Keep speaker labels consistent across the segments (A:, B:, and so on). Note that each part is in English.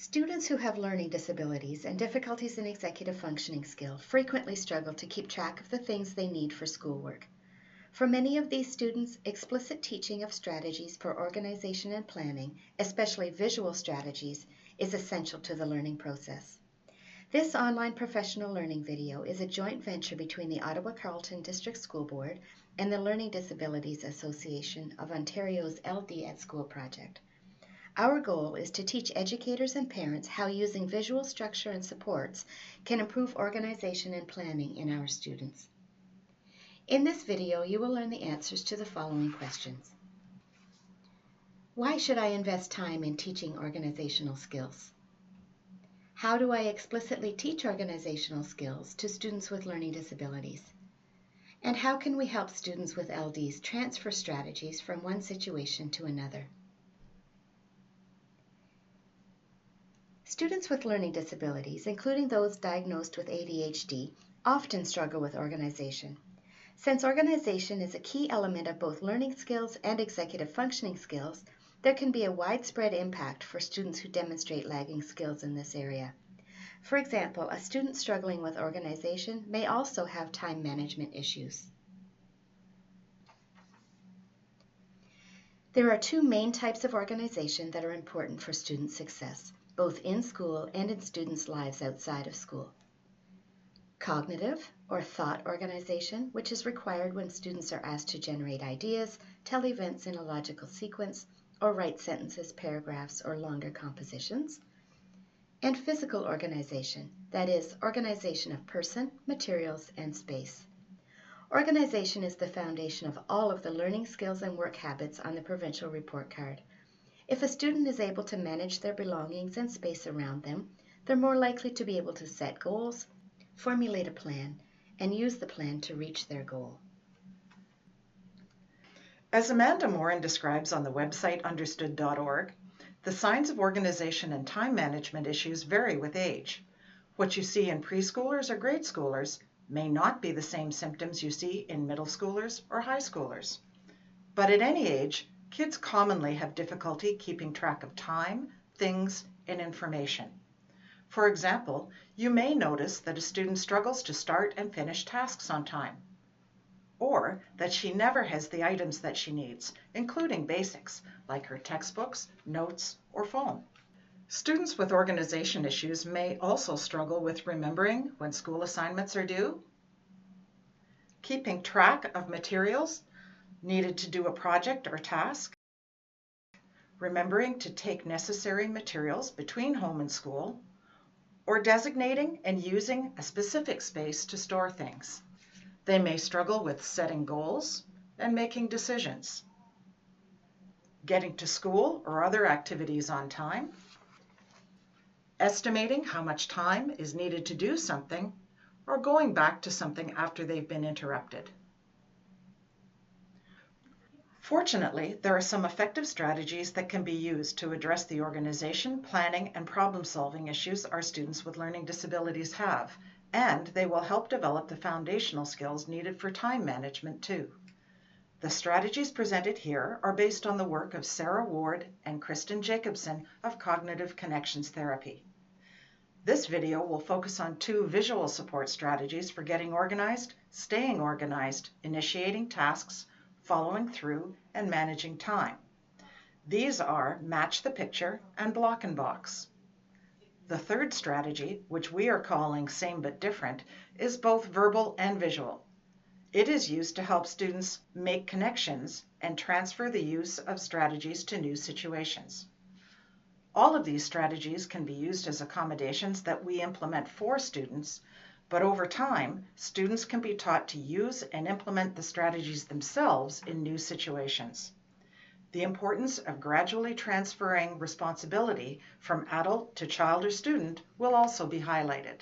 A: Students who have learning disabilities and difficulties in executive functioning skill frequently struggle to keep track of the things they need for schoolwork. For many of these students, explicit teaching of strategies for organization and planning, especially visual strategies, is essential to the learning process. This online professional learning video is a joint venture between the Ottawa Carleton District School Board and the Learning Disabilities Association of Ontario's LD at School project. Our goal is to teach educators and parents how using visual structure and supports can improve organization and planning in our students. In this video, you will learn the answers to the following questions. Why should I invest time in teaching organizational skills? How do I explicitly teach organizational skills to students with learning disabilities? And how can we help students with LDs transfer strategies from one situation to another? Students with learning disabilities, including those diagnosed with ADHD, often struggle with organization. Since organization is a key element of both learning skills and executive functioning skills, there can be a widespread impact for students who demonstrate lagging skills in this area. For example, a student struggling with organization may also have time management issues. There are two main types of organization that are important for student success, both in school and in students' lives outside of school. Cognitive or thought organization, which is required when students are asked to generate ideas, tell events in a logical sequence, or write sentences, paragraphs, or longer compositions. And physical organization, that is, organization of person, materials, and space. Organization is the foundation of all of the learning skills and work habits on the provincial report card. If a student is able to manage their belongings and space around them, they're more likely to be able to set goals, formulate a plan, and use the plan to reach their goal.
B: As Amanda Morin describes on the website understood.org, the signs of organization and time management issues vary with age. What you see in preschoolers or grade schoolers may not be the same symptoms you see in middle schoolers or high schoolers. But at any age, kids commonly have difficulty keeping track of time, things, and information. For example, you may notice that a student struggles to start and finish tasks on time, or that she never has the items that she needs, including basics like her textbooks, notes, or phone. Students with organization issues may also struggle with remembering when school assignments are due, keeping track of materials needed to do a project or task, remembering to take necessary materials between home and school, or designating and using a specific space to store things. They may struggle with setting goals and making decisions, getting to school or other activities on time, estimating how much time is needed to do something, or going back to something after they've been interrupted. Fortunately, there are some effective strategies that can be used to address the organization, planning, and problem-solving issues our students with learning disabilities have, and they will help develop the foundational skills needed for time management too. The strategies presented here are based on the work of Sarah Ward and Kristen Jacobson of Cognitive Connections Therapy. This video will focus on two visual support strategies for getting organized, staying organized, initiating tasks, following through, and managing time. These are Match the Picture and Block and Box. The third strategy, which we are calling Same But Different, is both verbal and visual. It is used to help students make connections and transfer the use of strategies to new situations. All of these strategies can be used as accommodations that we implement for students, but over time, students can be taught to use and implement the strategies themselves in new situations. The importance of gradually transferring responsibility from adult to child or student will also be highlighted.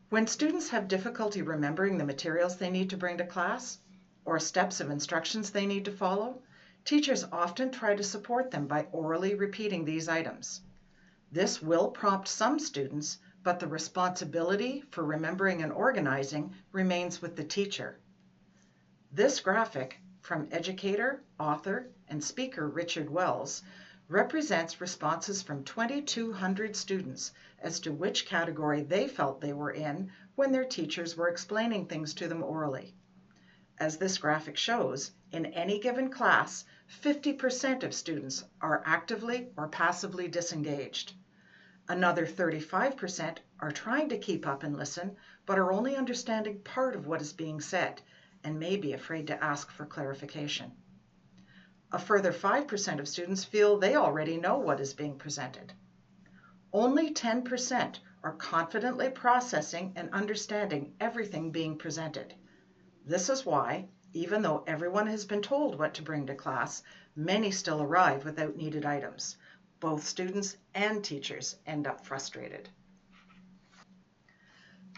B: When students have difficulty remembering the materials they need to bring to class, or steps of instructions they need to follow, teachers often try to support them by orally repeating these items. This will prompt some students, but the responsibility for remembering and organizing remains with the teacher. This graphic from educator, author, and speaker Richard Wells represents responses from 2,200 students as to which category they felt they were in when their teachers were explaining things to them orally. As this graphic shows, in any given class, 50% of students are actively or passively disengaged. Another 35% are trying to keep up and listen, but are only understanding part of what is being said and may be afraid to ask for clarification. A further 5% of students feel they already know what is being presented. Only 10% are confidently processing and understanding everything being presented. This is why, even though everyone has been told what to bring to class, many still arrive without needed items. Both students and teachers end up frustrated.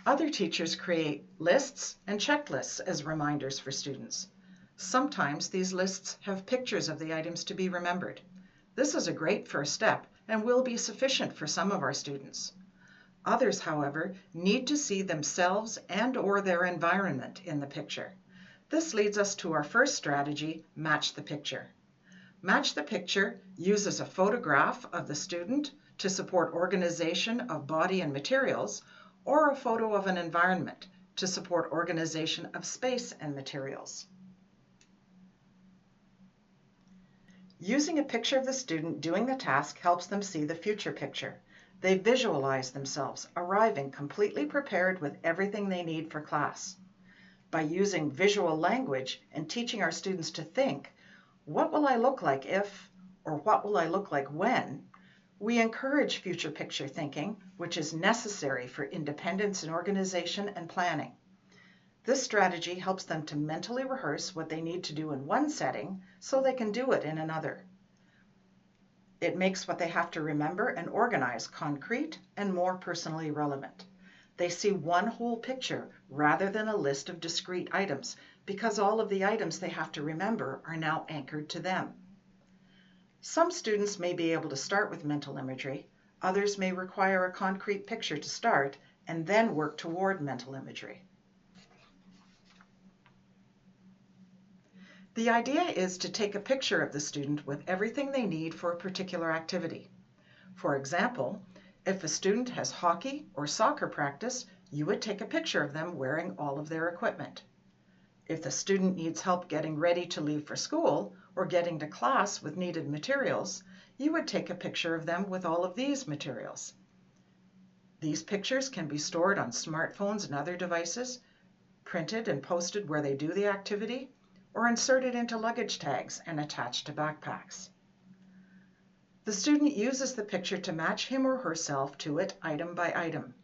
B: Other teachers create lists and checklists as reminders for students. Sometimes these lists have pictures of the items to be remembered. This is a great first step and will be sufficient for some of our students. Others, however, need to see themselves and/or their environment in the picture. This leads us to our first strategy, match the picture. Match the picture uses a photograph of the student to support organization of body and materials, or a photo of an environment to support organization of space and materials. Using a picture of the student doing the task helps them see the future picture. They visualize themselves arriving completely prepared with everything they need for class. By using visual language and teaching our students to think, what will I look like if, or what will I look like when, we encourage future picture thinking, which is necessary for independence in organization and planning. This strategy helps them to mentally rehearse what they need to do in one setting so they can do it in another. It makes what they have to remember and organize concrete and more personally relevant. They see one whole picture rather than a list of discrete items because all of the items they have to remember are now anchored to them. Some students may be able to start with mental imagery, others may require a concrete picture to start and then work toward mental imagery. The idea is to take a picture of the student with everything they need for a particular activity. For example, if a student has hockey or soccer practice, you would take a picture of them wearing all of their equipment. If the student needs help getting ready to leave for school or getting to class with needed materials, you would take a picture of them with all of these materials. These pictures can be stored on smartphones and other devices, printed and posted where they do the activity, or inserted into luggage tags and attached to backpacks. The student uses the picture to match him or herself to it item by item.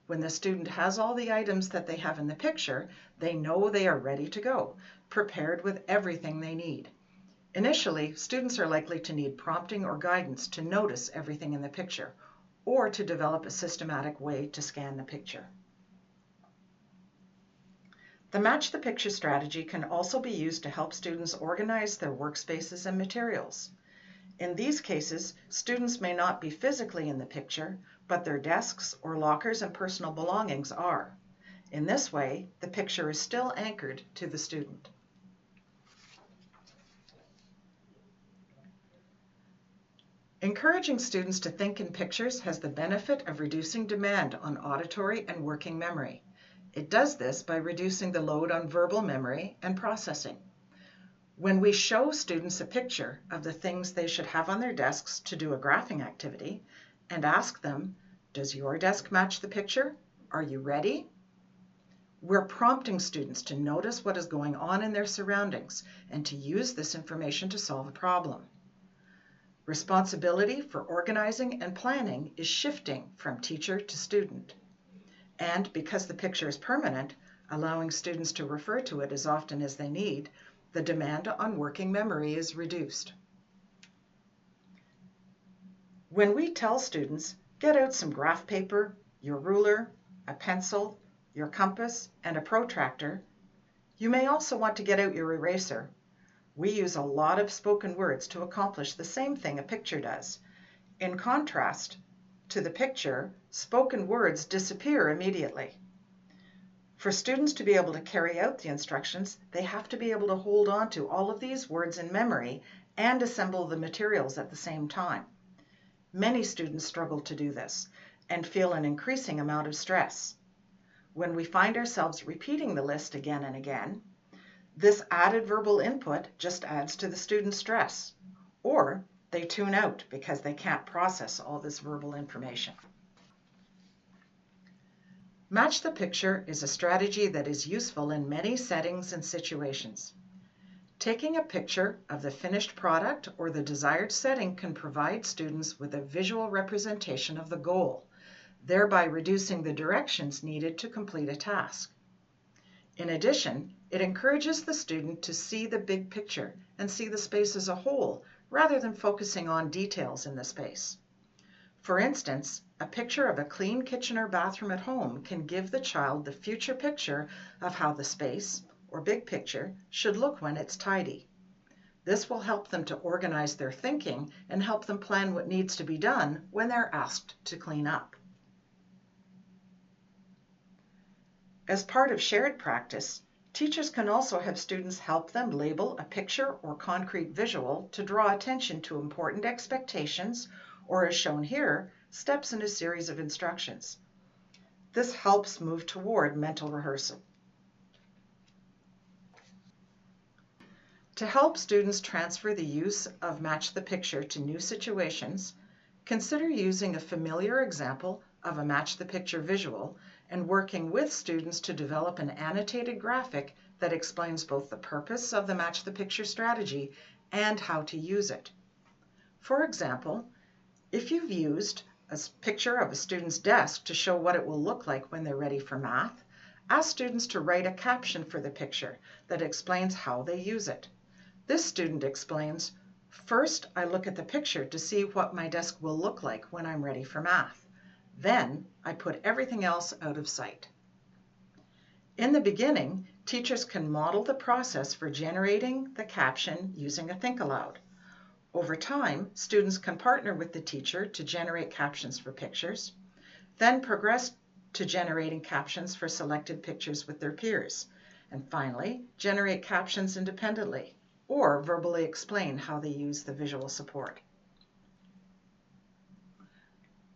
B: When the student has all the items that they have in the picture, they know they are ready to go, prepared with everything they need. Initially, students are likely to need prompting or guidance to notice everything in the picture, or to develop a systematic way to scan the picture. The Match the Picture strategy can also be used to help students organize their workspaces and materials. In these cases, students may not be physically in the picture, but their desks or lockers and personal belongings are. In this way, the picture is still anchored to the student. Encouraging students to think in pictures has the benefit of reducing demand on auditory and working memory. It does this by reducing the load on verbal memory and processing. When we show students a picture of the things they should have on their desks to do a graphing activity and ask them, does your desk match the picture? Are you ready? We're prompting students to notice what is going on in their surroundings and to use this information to solve a problem. Responsibility for organizing and planning is shifting from teacher to student. And because the picture is permanent, allowing students to refer to it as often as they need, the demand on working memory is reduced. When we tell students, get out some graph paper, your ruler, a pencil, your compass, and a protractor, you may also want to get out your eraser. We use a lot of spoken words to accomplish the same thing a picture does. In contrast to the picture, spoken words disappear immediately. For students to be able to carry out the instructions, they have to be able to hold on to all of these words in memory and assemble the materials at the same time. Many students struggle to do this and feel an increasing amount of stress. When we find ourselves repeating the list again and again, this added verbal input just adds to the student's stress, or they tune out because they can't process all this verbal information. Match the picture is a strategy that is useful in many settings and situations. Taking a picture of the finished product or the desired setting can provide students with a visual representation of the goal, thereby reducing the directions needed to complete a task. In addition, it encourages the student to see the big picture and see the space as a whole, rather than focusing on details in the space. For instance, a picture of a clean kitchen or bathroom at home can give the child the future picture of how the space, or big picture, should look when it's tidy. This will help them to organize their thinking and help them plan what needs to be done when they're asked to clean up. As part of shared practice, teachers can also have students help them label a picture or concrete visual to draw attention to important expectations, or as shown here, steps in a series of instructions. This helps move toward mental rehearsal. To help students transfer the use of Match the Picture to new situations, consider using a familiar example of a Match the Picture visual and working with students to develop an annotated graphic that explains both the purpose of the Match the Picture strategy and how to use it. For example, if you've used a picture of a student's desk to show what it will look like when they're ready for math, ask students to write a caption for the picture that explains how they use it. This student explains, "First, I look at the picture to see what my desk will look like when I'm ready for math. Then, I put everything else out of sight." In the beginning, teachers can model the process for generating the caption using a Think Aloud. Over time, students can partner with the teacher to generate captions for pictures, then progress to generating captions for selected pictures with their peers, and finally, generate captions independently, or verbally explain how they use the visual support.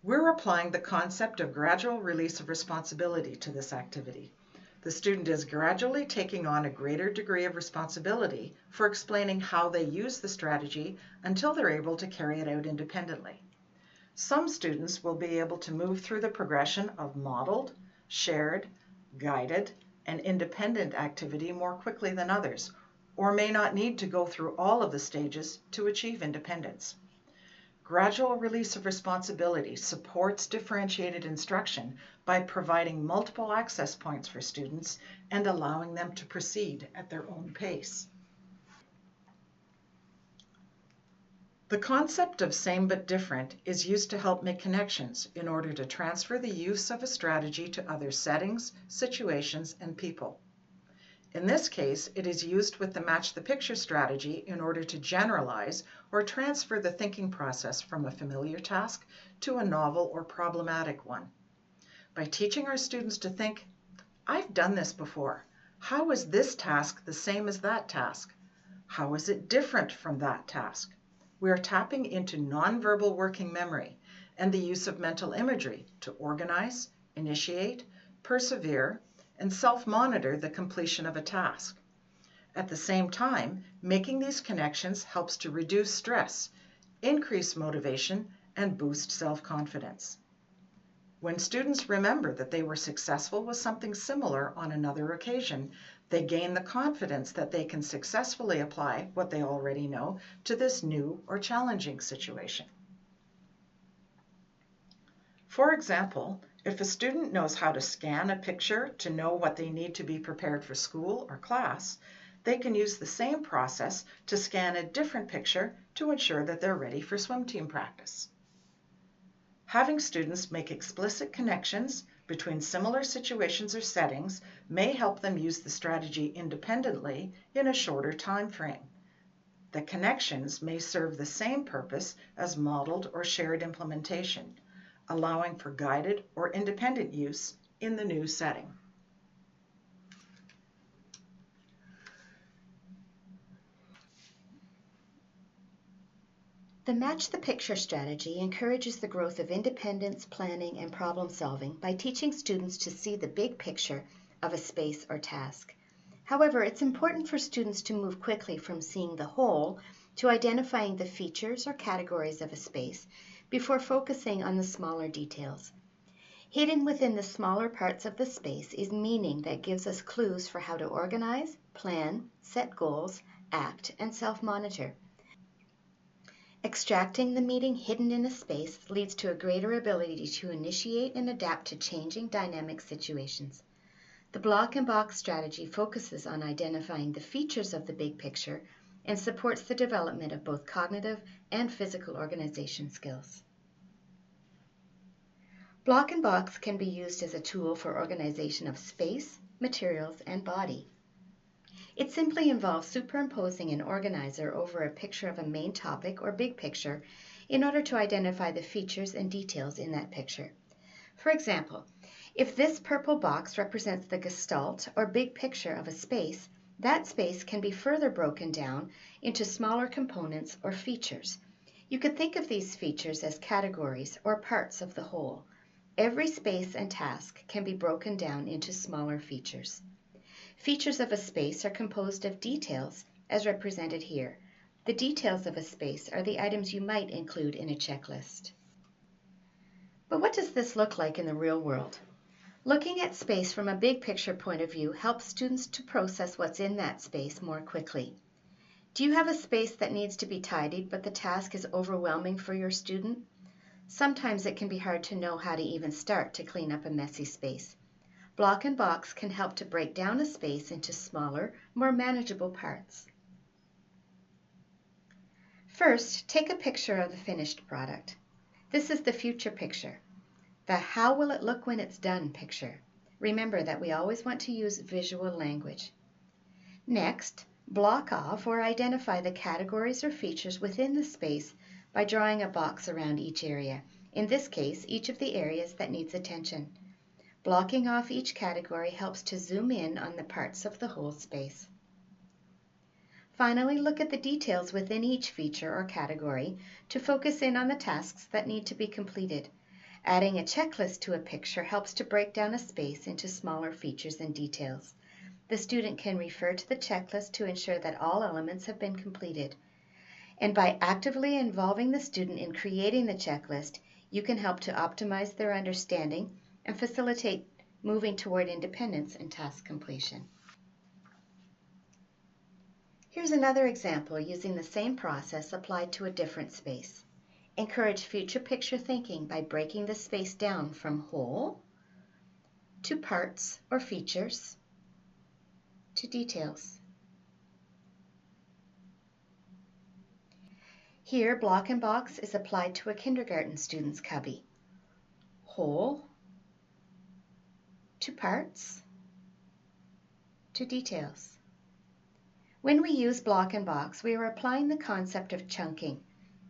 B: We're applying the concept of gradual release of responsibility to this activity. The student is gradually taking on a greater degree of responsibility for explaining how they use the strategy until they're able to carry it out independently. Some students will be able to move through the progression of modeled, shared, guided, and independent activity more quickly than others, or may not need to go through all of the stages to achieve independence. Gradual release of responsibility supports differentiated instruction by providing multiple access points for students and allowing them to proceed at their own pace. The concept of same but different is used to help make connections in order to transfer the use of a strategy to other settings, situations, and people. In this case, it is used with the Match the Picture strategy in order to generalize or transfer the thinking process from a familiar task to a novel or problematic one. By teaching our students to think, "I've done this before. How is this task the same as that task? How is it different from that task?" We are tapping into nonverbal working memory and the use of mental imagery to organize, initiate, persevere, and self-monitor the completion of a task. At the same time, making these connections helps to reduce stress, increase motivation, and boost self-confidence. When students remember that they were successful with something similar on another occasion, they gain the confidence that they can successfully apply what they already know to this new or challenging situation. For example, if a student knows how to scan a picture to know what they need to be prepared for school or class, they can use the same process to scan a different picture to ensure that they're ready for swim team practice. Having students make explicit connections between similar situations or settings may help them use the strategy independently in a shorter time frame. The connections may serve the same purpose as modeled or shared implementation, allowing for guided or independent use in the new setting.
A: The Match the Picture strategy encourages the growth of independence, planning, and problem solving by teaching students to see the big picture of a space or task. However, it's important for students to move quickly from seeing the whole to identifying the features or categories of a space before focusing on the smaller details. Hidden within the smaller parts of the space is meaning that gives us clues for how to organize, plan, set goals, act, and self-monitor. Extracting the meaning hidden in a space leads to a greater ability to initiate and adapt to changing dynamic situations. The block and box strategy focuses on identifying the features of the big picture and supports the development of both cognitive and physical organization skills. Block and box can be used as a tool for organization of space, materials, and body. It simply involves superimposing an organizer over a picture of a main topic or big picture in order to identify the features and details in that picture. For example, if this purple box represents the gestalt or big picture of a space, that space can be further broken down into smaller components or features. You could think of these features as categories or parts of the whole. Every space and task can be broken down into smaller features. Features of a space are composed of details, as represented here. The details of a space are the items you might include in a checklist. But what does this look like in the real world? Looking at space from a big picture point of view helps students to process what's in that space more quickly. Do you have a space that needs to be tidied, but the task is overwhelming for your student? Sometimes it can be hard to know how to even start to clean up a messy space. Block and box can help to break down a space into smaller, more manageable parts. First, take a picture of the finished product. This is the future picture, the how will it look when it's done picture. Remember that we always want to use visual language. Next, block off or identify the categories or features within the space by drawing a box around each area, in this case, each of the areas that needs attention. Blocking off each category helps to zoom in on the parts of the whole space. Finally, look at the details within each feature or category to focus in on the tasks that need to be completed. Adding a checklist to a picture helps to break down a space into smaller features and details. The student can refer to the checklist to ensure that all elements have been completed. And by actively involving the student in creating the checklist, you can help to optimize their understanding and facilitate moving toward independence and task completion. Here's another example using the same process applied to a different space. Encourage future picture thinking by breaking the space down from whole to parts or features to details. Here, block and box is applied to a kindergarten student's cubby. Whole to parts to details. When we use block and box, we are applying the concept of chunking.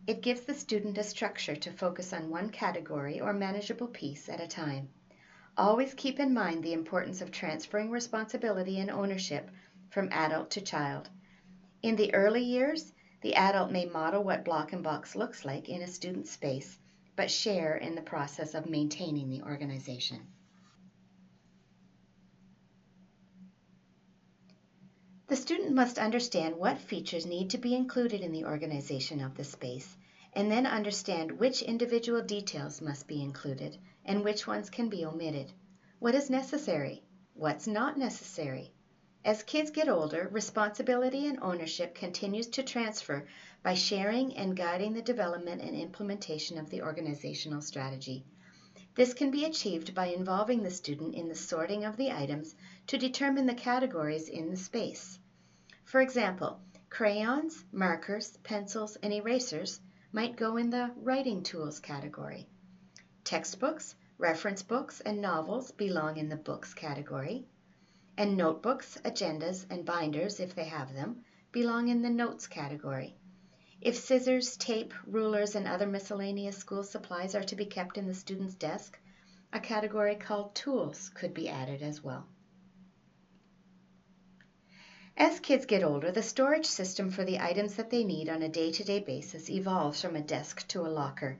A: It gives the student a structure to focus on one category or manageable piece at a time. Always keep in mind the importance of transferring responsibility and ownership from adult to child. In the early years, the adult may model what block and box looks like in a student's space, but share in the process of maintaining the organization. The student must understand what features need to be included in the organization of the space, and then understand which individual details must be included and which ones can be omitted. What is necessary? What's not necessary? As kids get older, responsibility and ownership continues to transfer by sharing and guiding the development and implementation of the organizational strategy. This can be achieved by involving the student in the sorting of the items to determine the categories in the space. For example, crayons, markers, pencils, and erasers might go in the writing tools category. Textbooks, reference books, and novels belong in the books category. And notebooks, agendas, and binders, if they have them, belong in the notes category. If scissors, tape, rulers, and other miscellaneous school supplies are to be kept in the student's desk, a category called tools could be added as well. As kids get older, the storage system for the items that they need on a day-to-day basis evolves from a desk to a locker.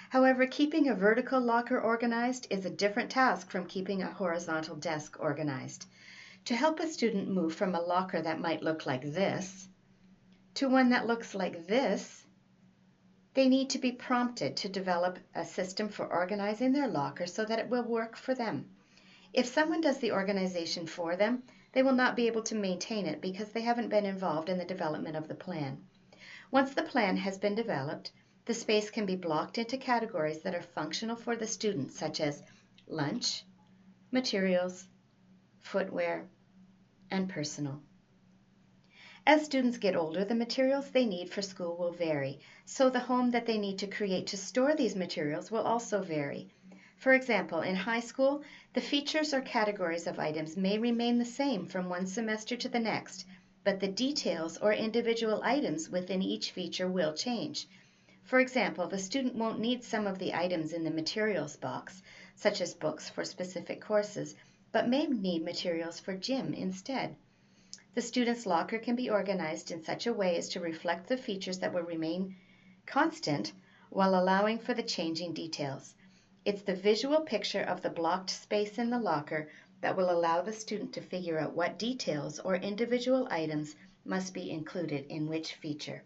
A: However, keeping a vertical locker organized is a different task from keeping a horizontal desk organized. To help a student move from a locker that might look like this to one that looks like this, they need to be prompted to develop a system for organizing their locker so that it will work for them. If someone does the organization for them, they will not be able to maintain it because they haven't been involved in the development of the plan. Once the plan has been developed, the space can be blocked into categories that are functional for the student, such as lunch, materials, footwear, and personal. As students get older, the materials they need for school will vary, so the home that they need to create to store these materials will also vary. For example, in high school, the features or categories of items may remain the same from one semester to the next, but the details or individual items within each feature will change. For example, the student won't need some of the items in the materials box, such as books for specific courses, but may need materials for gym instead. The student's locker can be organized in such a way as to reflect the features that will remain constant while allowing for the changing details. It's the visual picture of the blocked space in the locker that will allow the student to figure out what details or individual items must be included in which feature.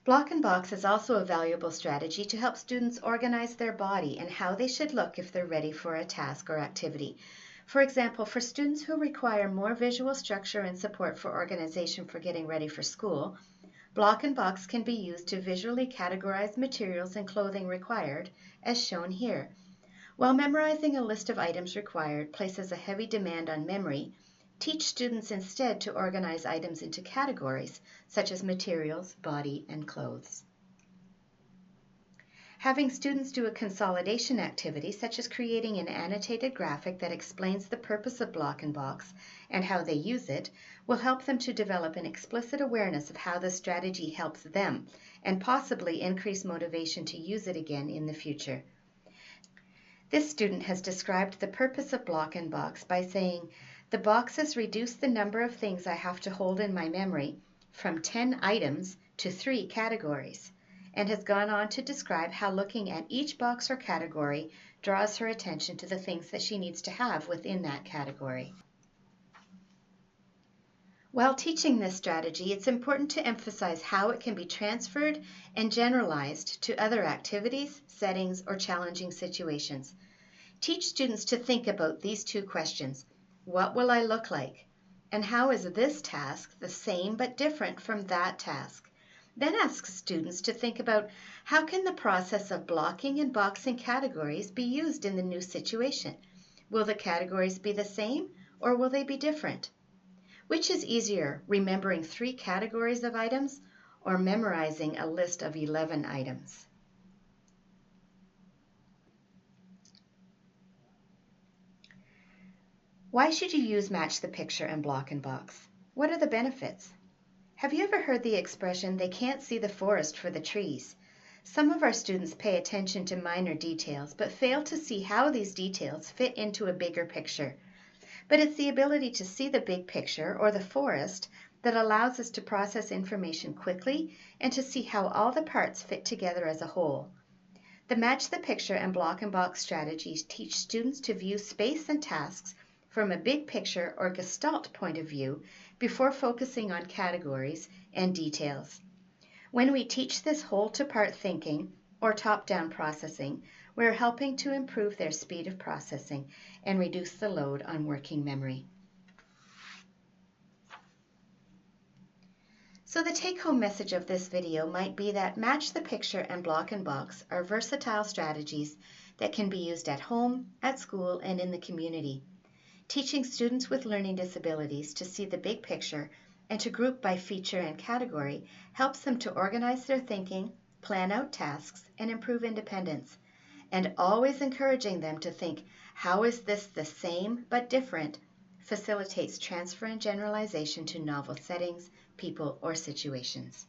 A: Block and box is also a valuable strategy to help students organize their body and how they should look if they're ready for a task or activity. For example, for students who require more visual structure and support for organization for getting ready for school, block and box can be used to visually categorize materials and clothing required, as shown here. While memorizing a list of items required places a heavy demand on memory, teach students instead to organize items into categories, such as materials, body, and clothes. Having students do a consolidation activity, such as creating an annotated graphic that explains the purpose of block and box and how they use it, will help them to develop an explicit awareness of how the strategy helps them and possibly increase motivation to use it again in the future. This student has described the purpose of block and box by saying, "The boxes reduce the number of things I have to hold in my memory from 10 items to 3 categories," and has gone on to describe how looking at each box or category draws her attention to the things that she needs to have within that category. While teaching this strategy, it's important to emphasize how it can be transferred and generalized to other activities, settings, or challenging situations. Teach students to think about these two questions. What will I look like? And how is this task the same but different from that task? Then ask students to think about how can the process of blocking and boxing categories be used in the new situation? Will the categories be the same or will they be different? Which is easier, remembering 3 categories of items or memorizing a list of 11 items? Why should you use match the picture and block and box? What are the benefits? Have you ever heard the expression, "they can't see the forest for the trees"? Some of our students pay attention to minor details, but fail to see how these details fit into a bigger picture. But it's the ability to see the big picture, or the forest, that allows us to process information quickly and to see how all the parts fit together as a whole. The match the picture and block and box strategies teach students to view space and tasks from a big picture or gestalt point of view before focusing on categories and details. When we teach this whole-to-part thinking or top-down processing, we're helping to improve their speed of processing and reduce the load on working memory. So the take-home message of this video might be that match the picture and block and box are versatile strategies that can be used at home, at school, and in the community. Teaching students with learning disabilities to see the big picture and to group by feature and category helps them to organize their thinking, plan out tasks, and improve independence. And always encouraging them to think, how is this the same but different, facilitates transfer and generalization to novel settings, people, or situations.